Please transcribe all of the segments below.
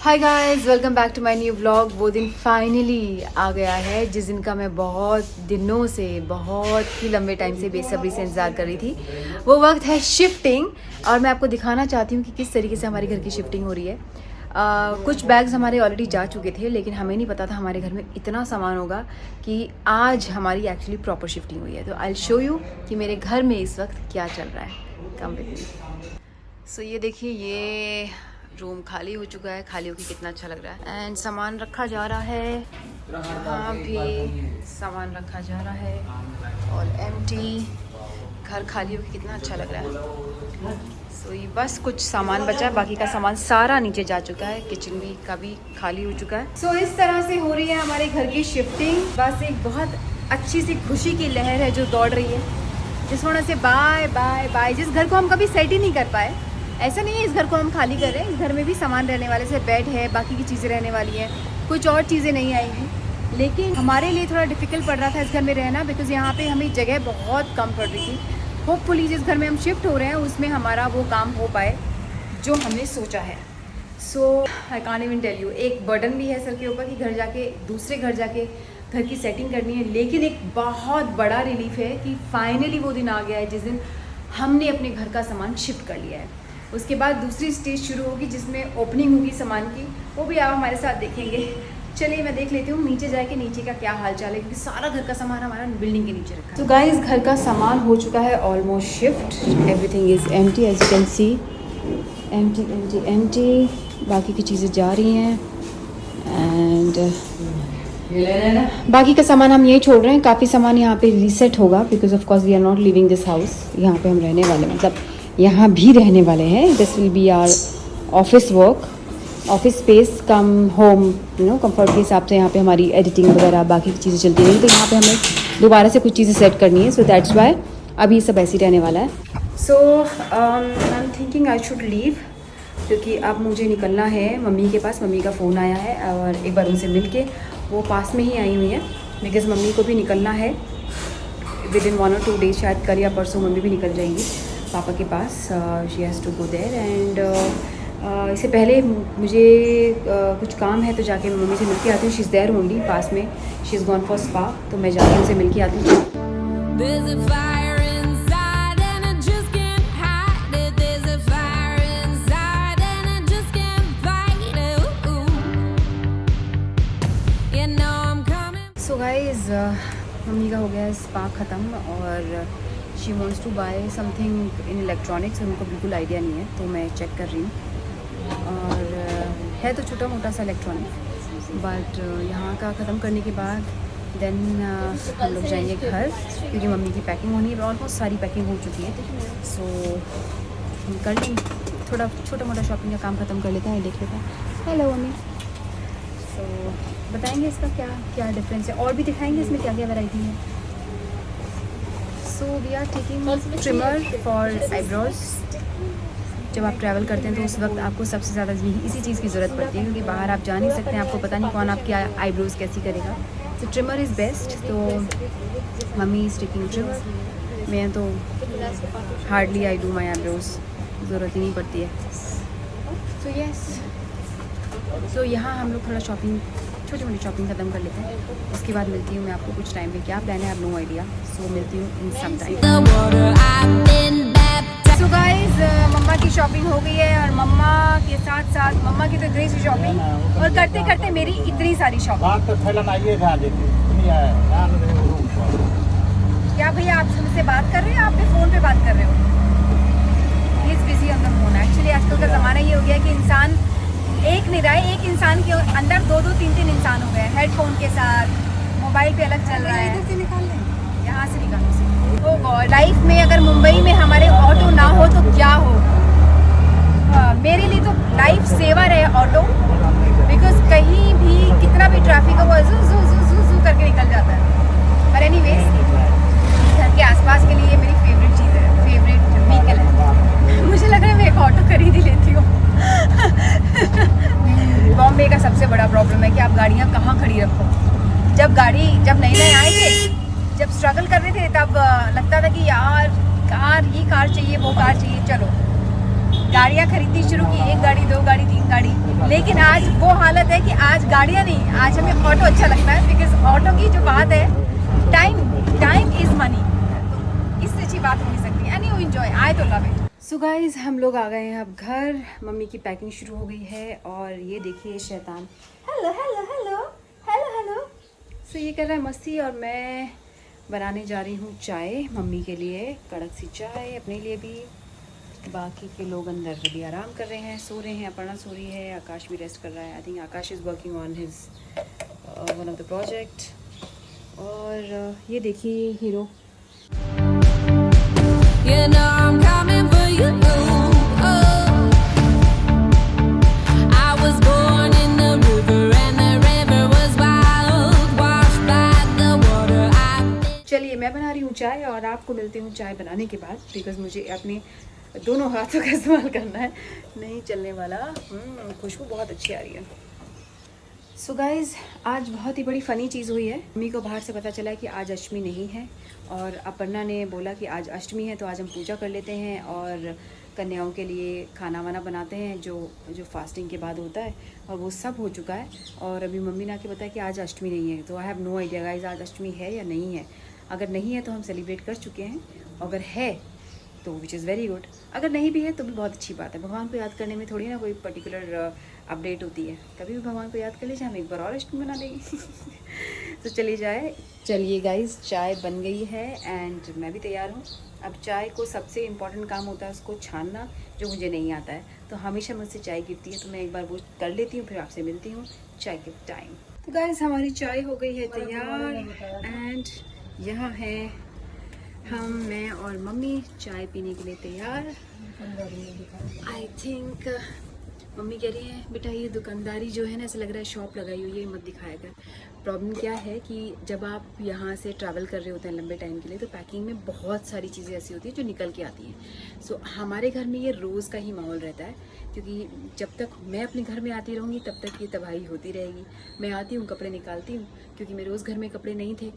Hi guys, welcome back to my new vlog. वो दिन finally आ गया है जिस दिन का मैं बहुत दिनों से, बहुत ही लंबे टाइम से बेसब्री से इंतज़ार कर रही थी। वो वक्त है शिफ्टिंग, और मैं आपको दिखाना चाहती हूँ कि किस तरीके से हमारे घर की शिफ्टिंग हो रही है। कुछ बैग्स हमारे ऑलरेडी जा चुके थे, लेकिन हमें नहीं पता था हमारे घर में इतना सामान होगा कि आज हमारी एक्चुअली प्रॉपर शिफ्टिंग हुई है। तो आई विल शो यू कि मेरे घर में इस वक्त क्या चल रहा है। Come with me. सो ये देखिए, ये रूम खाली हो चुका है। खाली होकर कितना अच्छा लग रहा है। एंड सामान रखा जा रहा है, यहाँ भी सामान रखा जा रहा है और एम्प्टी। घर खाली होकर कितना अच्छा लग रहा है। सो ये बस कुछ सामान बचा है, बाकी का सामान सारा नीचे जा चुका है। किचन भी का भी खाली हो चुका है। सो इस तरह से हो रही है हमारे घर की शिफ्टिंग। बस एक बहुत अच्छी सी खुशी की लहर है जो दौड़ रही है, जिस वजह से बाय बाय बाय। जिस घर को हम कभी सेट ही नहीं कर पाए, ऐसा नहीं है इस घर को हम खाली कर रहे हैं। इस घर में भी सामान रहने वाले, से बेड है, बाकी की चीज़ें रहने वाली हैं, कुछ और चीज़ें नहीं आएंगी। लेकिन हमारे लिए थोड़ा डिफ़िकल्ट पड़ रहा था इस घर में रहना, बिकॉज़ यहाँ पे हमें जगह बहुत कम पड़ रही थी। होपफुली जिस घर में हम शिफ्ट हो रहे हैं उसमें हमारा वो काम हो पाए जो हमने सोचा है। So I can't even tell you, एक बर्डन भी है सर के ऊपर कि घर जाके, दूसरे घर जाके घर की सेटिंग करनी है। लेकिन एक बहुत बड़ा रिलीफ है कि फाइनली वो दिन आ गया है जिस दिन हमने अपने घर का सामान शिफ्ट कर लिया है। उसके बाद दूसरी स्टेज शुरू होगी जिसमें ओपनिंग होगी सामान की, वो भी आप हमारे साथ देखेंगे। चलिए मैं देख लेती हूँ नीचे जाके नीचे का क्या हाल चाल है, क्योंकि सारा घर का सामान हमारा बिल्डिंग के नीचे रखा है। तो गाइस, घर का सामान हो चुका है almost shift. Everything is empty, as you can see. Empty empty empty. बाकी की चीज़ें जा रही हैं एंड बाकी का सामान हम यही छोड़ रहे हैं। काफ़ी सामान यहाँ पे रीसेट होगा, because of course we are not living this house. यहाँ पे हम रहने वाले, मतलब यहाँ भी रहने वाले हैं। This will be our office work, office space cum home, you know, comfort के हिसाब से यहाँ पे हमारी एडिटिंग वगैरह बाकी की चीज़ें चलती रहेंगी। तो यहाँ पे हमें दोबारा से कुछ चीज़ें सेट करनी है। सो दैट्स वाई अभी ये सब ऐसे ही रहने वाला है। So I am thinking I should leave, क्योंकि अब मुझे निकलना है मम्मी के पास। मम्मी का फ़ोन आया है और एक बार उनसे मिल के, वो पास में ही आई हुई है, बिकॉज़ मम्मी को भी निकलना है विद इन 1 or 2 days। शायद कल या परसों मम्मी भी निकल जाएंगी पापा के पास। She has to go there and इससे पहले मुझे कुछ काम है, तो जाके मैं मम्मी से मिल के आती हूँ। शी इज़ देयर ओनली पास में, she is gone for spa, तो मैं जाके उनसे मिल के आती हूँ। सो गाइज, मम्मी का हो गया स्पा ख़त्म और she wants to buy something in electronics. उनको बिल्कुल आइडिया नहीं है, तो मैं चेक कर रही हूँ। और है तो छोटा मोटा सा इलेक्ट्रॉनिक, बट यहाँ का ख़त्म करने के बाद देन हम लोग जाएंगे घर, क्योंकि मम्मी की पैकिंग होनी है। ऑलमोस्ट सारी पैकिंग हो चुकी है। सो हम कर लेंगे, थोड़ा छोटा मोटा शॉपिंग का काम ख़त्म कर लेते हैं, देख लेते हैं। Hello mummy. सो बताएंगे इसका क्या क्या डिफरेंस है, और भी दिखाएंगे इसमें क्या क्या वैरायटी है। So we are taking trimmer for eyebrows. जब आप ट्रैवल करते हैं तो उस वक्त आपको सबसे ज़्यादा इसी चीज़ की ज़रूरत पड़ती है, क्योंकि बाहर आप जा नहीं सकते हैं, आपको पता नहीं कौन आपकी आईब्रोज कैसी करेगा। तो ट्रिमर इज़ बेस्ट। तो मम्मी इज़ टेकिंग ट्रिमर। मैं तो hardly I do my eyebrows, ज़रूरत ही नहीं पड़ती है। सो यस, तो यहाँ हम लोग थोड़ा शॉपिंग, छोटी मोटी शॉपिंग ख़त्म कर लेते हैं। उसके बाद मिलती हूँ मैं आपको कुछ टाइम में। क्या प्लान है, आप नो आइडिया। सो मिलती हूँ इन सम टाइम। सो गाइज, मम्मा की शॉपिंग हो गई है, और मम्मा के साथ साथ मम्मा की तो इतनी सी शॉपिंग, और करते करते मेरी इतनी सारी शॉपिंग। क्या भैया आप मुझसे बात कर रहे हैं, आपके फ़ोन पे बात कर रहे हो? He is busy on the phone. Actually आजकल का ज़माना ये हो गया कि इंसान एक नहीं रहा है, एक इंसान के अंदर 2-2, 3-3 इंसान हो गए हैं। हेडफोन के साथ मोबाइल पे अलग चल रहा है। इधर से निकाल लें, यहाँ से निकालो। ओ गॉड, लाइफ में अगर मुंबई में हमारे ऑटो ना हो तो क्या हो। मेरे लिए तो लाइफ सेवर है ऑटो, बिकॉज कहीं भी कितना भी ट्रैफिक हो, वो जू जू जू जू जू करके निकल जाता है। पर एनीवेज, घर के आसपास के लिए मेरी फेवरेट चीज़ है, फेवरेट व्हीकल है। मुझे लग रहा है मैं एक ऑटो खरीद ही लेती हूँ। बॉम्बे का सबसे बड़ा प्रॉब्लम है कि आप गाड़ियाँ कहाँ खड़ी रखो। जब नए नए आए थे, जब स्ट्रगल कर रहे थे, तब लगता था कि यार कार, ये कार चाहिए, वो कार चाहिए। चलो गाड़ियाँ खरीदनी शुरू की, 1 गाड़ी 2 गाड़ी 3 गाड़ी, लेकिन आज वो हालत है कि आज गाड़ियाँ नहीं, आज हमें ऑटो अच्छा लगता है। बिकॉज ऑटो की जो बात है, टाइम इज़ मनी, इससे अच्छी बात हो नहीं सकती। एंड यू एंजॉय, आई तो लव इट। सो गाइज हम लोग आ गए हैं अब घर, मम्मी की पैकिंग शुरू हो गई है और ये देखिए शैतान, hello hello hello hello hello. So ये कर रहा है मस्ती और मैं बनाने जा रही हूँ चाय मम्मी के लिए, कड़क सी चाय, अपने लिए भी। बाकी के लोग अंदर भी आराम कर रहे हैं, सो रहे हैं, अपर्णा सो रही है, आकाश भी रेस्ट कर रहा है। I think Akash is working on his one of the project. और ये देखिए hero, You know I'm coming for you. Oh. I was born in the river and the river was wild, washed by the water. चलिए मैं बना रही हूँ चाय और आपको मिलती हूँ चाय बनाने के बाद, बिकॉज मुझे अपने दोनों हाथों का इस्तेमाल करना है, नहीं चलने वाला। खुशबू बहुत अच्छी आ रही है। सो गाइज़ आज बहुत ही बड़ी फ़नी चीज़ हुई है। मम्मी को बाहर से पता चला कि आज अष्टमी नहीं है और अपर्णा ने बोला कि आज अष्टमी है तो आज हम पूजा कर लेते हैं और कन्याओं के लिए खाना वाना बनाते हैं जो फास्टिंग के बाद होता है, और वो सब हो चुका है। और अभी मम्मी ने आके बताया कि आज अष्टमी नहीं है, तो I have no idea guys आज अष्टमी है या नहीं है। अगर नहीं है तो हम सेलिब्रेट कर चुके हैं, अगर है तो विच इज़ वेरी गुड, अगर नहीं भी है तो भी बहुत अच्छी बात है। भगवान को याद करने में थोड़ी ना कोई पर्टिकुलर अपडेट होती है, कभी भी भगवान को याद कर लीजिए, हम एक बार और अष्टमी बना देंगे। तो चलिए गाइस चाय बन गई है एंड मैं भी तैयार हूँ। अब चाय को सबसे इम्पॉर्टेंट काम होता है उसको छानना, जो मुझे नहीं आता है, तो हमेशा मुझसे चाय गिरती है, तो मैं एक बार वो कर लेती हूँ, फिर आपसे मिलती हूँ चाय के टाइम। तो गाइस हमारी चाय हो गई है तैयार एंड यहाँ है हम, मैं और मम्मी चाय पीने के लिए तैयार। आई थिंक मम्मी कह रही है बेटा ये दुकानदारी जो है ना, ऐसा लग रहा है शॉप लगाई हुई है, मत दिखाया कर। प्रॉब्लम क्या है कि जब आप यहाँ से ट्रैवल कर रहे होते हैं लंबे टाइम के लिए, तो पैकिंग में बहुत सारी चीज़ें ऐसी होती हैं जो निकल के आती हैं। सो हमारे घर में ये रोज़ का ही माहौल रहता है, क्योंकि जब तक मैं अपने घर में आती रहूँगी तब तक ये तबाही होती रहेगी। मैं आती हूँ, कपड़े निकालती हूँ, क्योंकि मेरे रोज़ घर में कपड़े नहीं थे,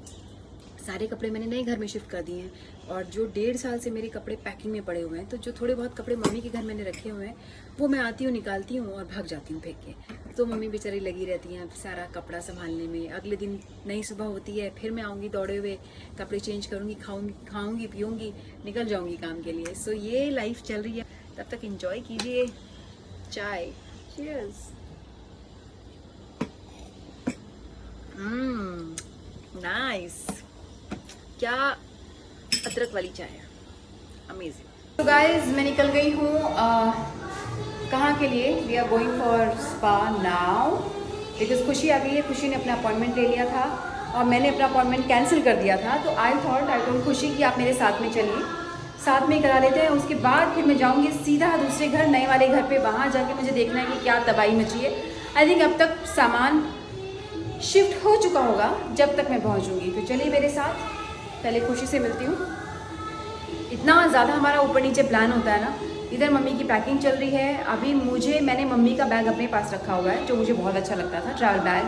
सारे कपड़े मैंने नए घर में शिफ्ट कर दिए हैं। और जो 1.5 साल से मेरे कपड़े पैकिंग में पड़े हुए हैं, तो जो थोड़े बहुत कपड़े मम्मी के घर मैंने रखे हुए हैं वो मैं आती हूँ, निकालती हूँ और भाग जाती हूँ फेंक के। तो मम्मी बेचारी लगी रहती हैं सारा कपड़ा संभालने में। अगले दिन नई सुबह होती है, फिर मैं आऊँगी दौड़े हुए, कपड़े चेंज करूँगी, खाऊँगी पीऊँगी, निकल जाऊँगी काम के लिए। सो ये लाइफ चल रही है, तब तक इंजॉय कीजिए चाय। चीयर्स। नाइस, क्या अदरक वाली चाय है, अमेजिंग। तो गाइज मैं निकल गई हूँ कहाँ के लिए, we are going for spa now, because खुशी आ गई है। खुशी ने अपना अपॉइंटमेंट ले लिया था और मैंने अपना अपॉइंटमेंट कैंसिल कर दिया था, तो आई टोल्ड खुशी कि आप मेरे साथ में चलिए, साथ में करा लेते हैं। उसके बाद फिर मैं जाऊँगी सीधा दूसरे घर, नए वाले घर पे, वहाँ जाके मुझे देखना है कि क्या तबाही मची है। आई थिंक अब तक सामान शिफ्ट हो चुका होगा जब तक मैं पहुँचूँगी। तो चलिए मेरे साथ, पहले खुशी से मिलती हूँ। इतना ज़्यादा हमारा ऊपर नीचे प्लान होता है ना। इधर मम्मी की पैकिंग चल रही है। अभी मैंने मम्मी का बैग अपने पास रखा हुआ है, जो मुझे बहुत अच्छा लगता था, ट्रैवल बैग,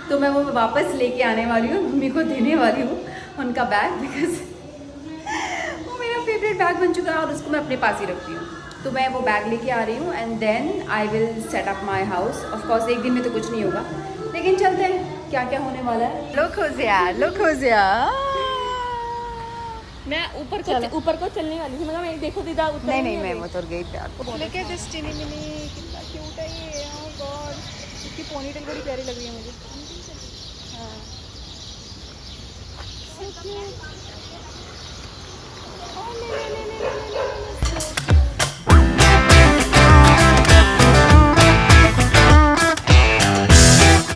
तो मैं वो वापस लेके आने वाली हूँ, मम्मी को देने वाली हूँ उनका बैग, बिकॉज वो मेरा फेवरेट बैग बन चुका है और उसको मैं अपने पास ही रखती हूँ। तो मैं वो बैग लेके आ रही हूँ and then I will set up my house. Of course एक दिन में तो कुछ नहीं होगा, लेकिन चलते हैं क्या क्या होने वाला है। लुक हो गया। मैं ऊपर को चलने वाली थी, मैं देखो दीदा उतर नहीं मैं वो उतर गई प्यार को। लेके दिस टिनी मिनी, कितना क्यूट है ये। ओह गॉड, इसकी पोनीटेल बड़ी प्यारी लग रही है मुझे। हाँ सो क्यूट। ओह ले।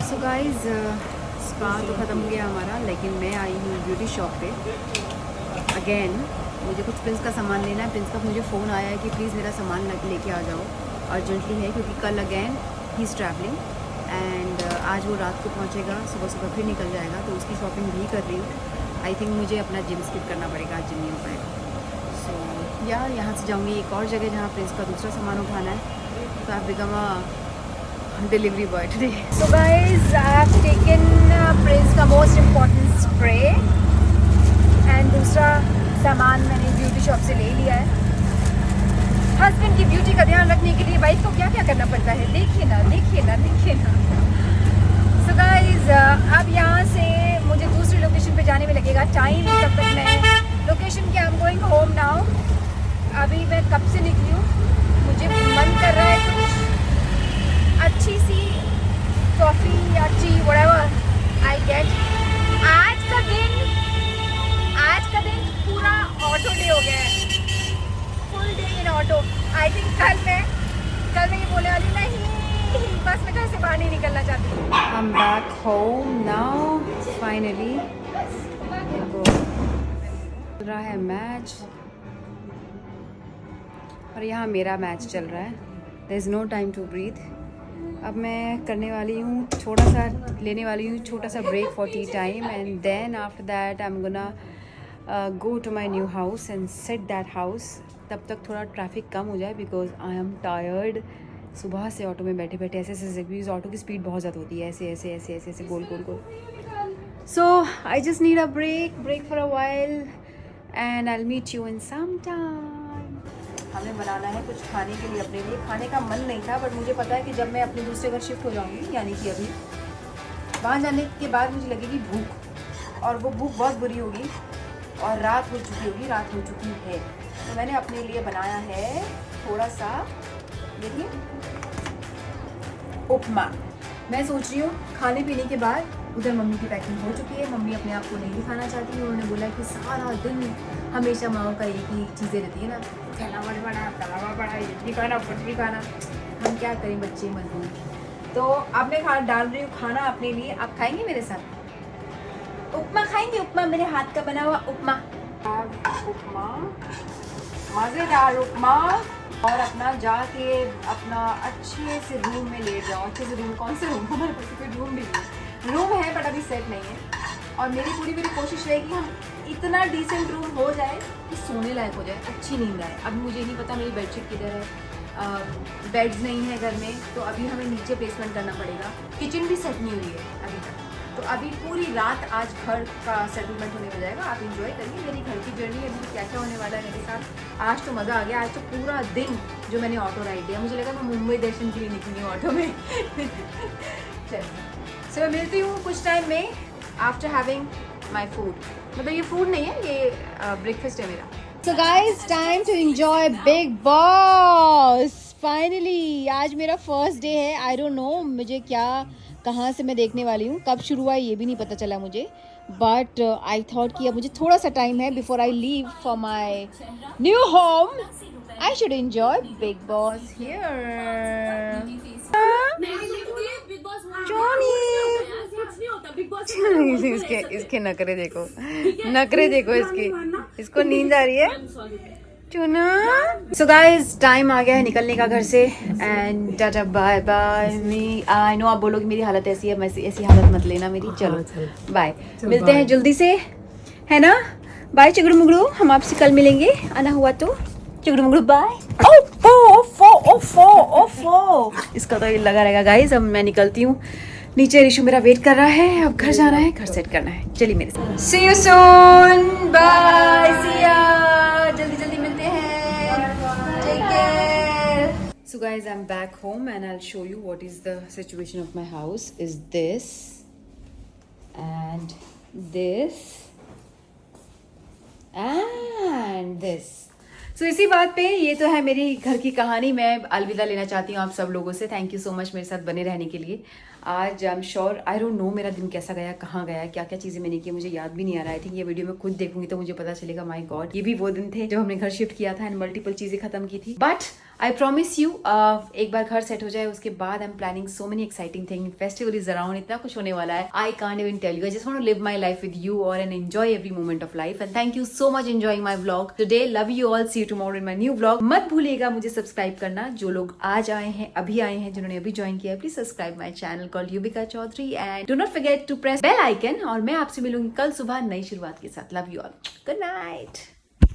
सो गाइस स्पा तो ख़त्म हो गया हमारा, लेकिन मैं आई हूँ ब्यूटी शॉप पे अगेन। मुझे कुछ प्रिंस का सामान लेना है। प्रिंस का मुझे फ़ोन आया है कि प्लीज़ मेरा सामान लेके आ जाओ, अर्जेंटली है, क्योंकि कल again he is travelling and आज वो रात को पहुंचेगा, सुबह फिर निकल जाएगा, तो उसकी शॉपिंग भी कर रही हूँ। आई थिंक मुझे अपना जिम स्किप करना पड़ेगा, आज जिम नहीं हो पाएगा। सो यार यहाँ से जाऊँगी एक और जगह जहाँ प्रिंस का दूसरा सामान उठाना है, तो I become a delivery boy today. So guys I have taken Prince का मोस्ट इम्पॉर्टेंट स्प्रे एंड दूसरा सामान मैंने ब्यूटी शॉप से ले लिया है। हस्बैंड की ब्यूटी का ध्यान रखने के लिए वाइफ को क्या क्या करना पड़ता है, देखिए ना देखिए ना देखिए ना। सो गाइज अब यहाँ से मुझे दूसरी लोकेशन पे जाने में लगेगा टाइम, तब तक मैं लोकेशन के I am going home now. अभी मैं कब से निकली हूँ, मुझे मन कर रहा है कुछ अच्छी सी कॉफ़ी या टी व्हाटएवर आई गेट। आज का दिन पूरा ऑटो डे हो गया है, full day in auto. I think कल मैं ये बोलने वाली नहीं, बस मैं घर से बाहर नहीं निकलना चाहती। I am back home now finally. चल रहा है मैच और यहाँ मेरा मैच चल रहा है। There is no time to breathe. अब मैं करने वाली हूँ लेने वाली हूँ छोटा सा break for tea time, and then after that I am gonna go to my new house and set that house. तब तक थोड़ा ट्रैफिक कम हो जाए बिकॉज आई एम टायर्ड। सुबह से ऑटो में बैठे बैठे ऐसे बिकॉज ऑटो की स्पीड बहुत ज़्यादा होती है, ऐसे गोल गोल गोल। So I just need a break for a while and I will meet you in some time. हमें बनाना है कुछ खाने के लिए, अपने लिए। खाने का मन नहीं था, बट मुझे पता है कि जब मैं अपने दूसरे घर शिफ्ट हो जाऊंगी, यानी कि अभी वहाँ जाने के बाद मुझे लगेगी भूख, और वो भूख बहुत बुरी होगी और रात हो चुकी है। तो मैंने अपने लिए बनाया है थोड़ा सा, देखिए, उपमा। मैं सोच रही हूँ खाने पीने के बाद, उधर मम्मी की पैकिंग हो चुकी है, मम्मी अपने आप को नहीं दिखाना चाहती। उन्होंने बोला कि सारा दिन हमेशा माओ का एक ही चीज़ें रहती है ना, चना बड़ा तलावा बड़ा, ये खाना पटरी खाना। हम क्या करें, बच्चे मजबूर। तो अब मैं डाल रही हूँ खाना अपने लिए। आप खाएंगे मेरे साथ? उपमा खाएंगे? उपमा, मेरे हाथ का बना हुआ उपमा, मज़ेदार उपमा। और अपना जाके अपना अच्छे से रूम में लेट जाओ। अच्छे से रूम, कौन से रूम, हमारे पास कोई रूम भी नहीं, रूम है बट अभी सेट नहीं है। और मेरी पूरी कोशिश रहेगी हम इतना डिसेंट रूम हो जाए कि सोने लायक हो जाए, अच्छी नींद आए। अभी मुझे नहीं पता मेरी बेडशीट किधर है, बेड्स नहीं है घर में, तो अभी हमें नीचे प्लेसमेंट करना पड़ेगा। किचन भी सेट नहीं हुई है अभी तक। तो अभी पूरी रात आज घर का सेटलमेंट होने में जाएगा। आप इंजॉय करिए मेरी घर की जर्नी। अभी क्या क्या होने वाला है मेरे साथ। आज तो मज़ा आ गया। आज तो पूरा दिन जो मैंने ऑटो राइड दिया, मुझे लगा मैं मुंबई दर्शन के लिए निकली हूँ ऑटो में। चलिए, सो मैं मिलती हूँ कुछ टाइम में आफ्टर हैविंग माई फूड। मतलब ये फूड नहीं है, ये ब्रेकफास्ट है मेरा। So guys, time to enjoy Bigg Boss. Finally आज मेरा फर्स्ट डे है। आई डोंट नो मुझे कहाँ से मैं देखने वाली हूँ, कब शुरू हुआ ये भी नहीं पता चला मुझे। बट आई थॉट कि अब मुझे थोड़ा सा टाइम है before I leave for my new home. I should enjoy Bigg boss here. इसके नखरे देखो इसको नींद आ रही है चुना। सो गाइज, टाइम आ गया है निकलने का घर से, and tata bye bye. I know आप बोलोगे मेरी हालत ऐसी है, मैं ऐसी हालत मत लेना मेरी। चलो बाय, मिलते हैं जल्दी से, है ना? बाय चिगड़ू मुगड़ू, हम आपसे कल मिलेंगे, आना हुआ तो। चिगड़ू मुगड़ू बाय। ओफो इसका तो ये लगा रहेगा गाइज। अब मैं निकलती हूँ नीचे, रिशु मेरा वेट कर रहा है। अब घर जाना है, घर सेट करना है। चलिए मेरे साथ। सी यू सून, बाय, सी या, जल्दी मिलते हैं। Take care. So guys, I'm back home and I'll show you what is the situation of my house. Is this and this and this. So इसी बात पे, ये तो है मेरी घर की कहानी। मैं अलविदा लेना चाहती हूँ आप सब लोगों से। थैंक यू सो मच मेरे साथ बने रहने के लिए। आज I am sure, I don't know मेरा दिन कैसा गया, कहाँ गया, क्या क्या चीज़ें मैंने की, मुझे याद भी नहीं आ रहा है। आई थिंक ये वीडियो में खुद देखूंगी तो मुझे पता चलेगा, माय गॉड ये भी वो दिन थे जब हमने घर शिफ्ट किया था एंड मल्टीपल चीज़ें खत्म की थी। बट आई प्रॉमिस यू, एक बार घर सेट हो जाए उसके बाद I am planning so many exciting thing. Festival is around, इतना कुछ होने वाला है। I can't even tell you. I just want to live my life with you और and enjoy every moment of life. And thank you so much enjoying my vlog today. Love you all, see you tomorrow in my new vlog. मत भूलिएगा मुझे subscribe करना। जो लोग आज आए हैं, अभी आए हैं, जिन्होंने अभी ज्वाइन किया है, please subscribe my channel called Yuvika Chaudhary and do not forget to press bell icon. और मैं आपसे मिलूंगी कल सुबह नई शुरुआत के साथ। Love you all, good night.